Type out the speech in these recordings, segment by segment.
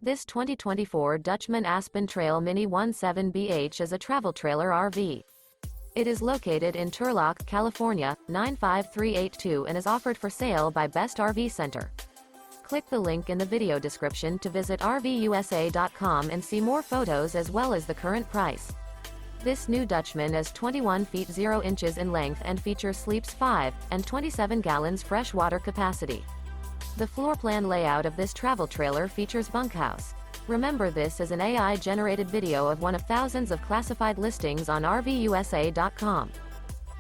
This 2024 Dutchmen Aspen Trail Mini 17BH is a travel trailer RV. It is located in Turlock, California, 95382 and is offered for sale by Best RV Center. Click the link in the video description to visit RVUSA.com and see more photos as well as the current price. This new Dutchmen is 21 feet 0 inches in length and features sleeps 5 and 27 gallons fresh water capacity. The floor plan layout of this travel trailer features Bunkhouse. Remember, this is an AI-generated video of one of thousands of classified listings on RVUSA.com.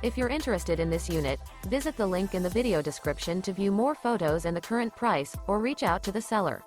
If you're interested in this unit, visit the link in the video description to view more photos and the current price, or reach out to the seller.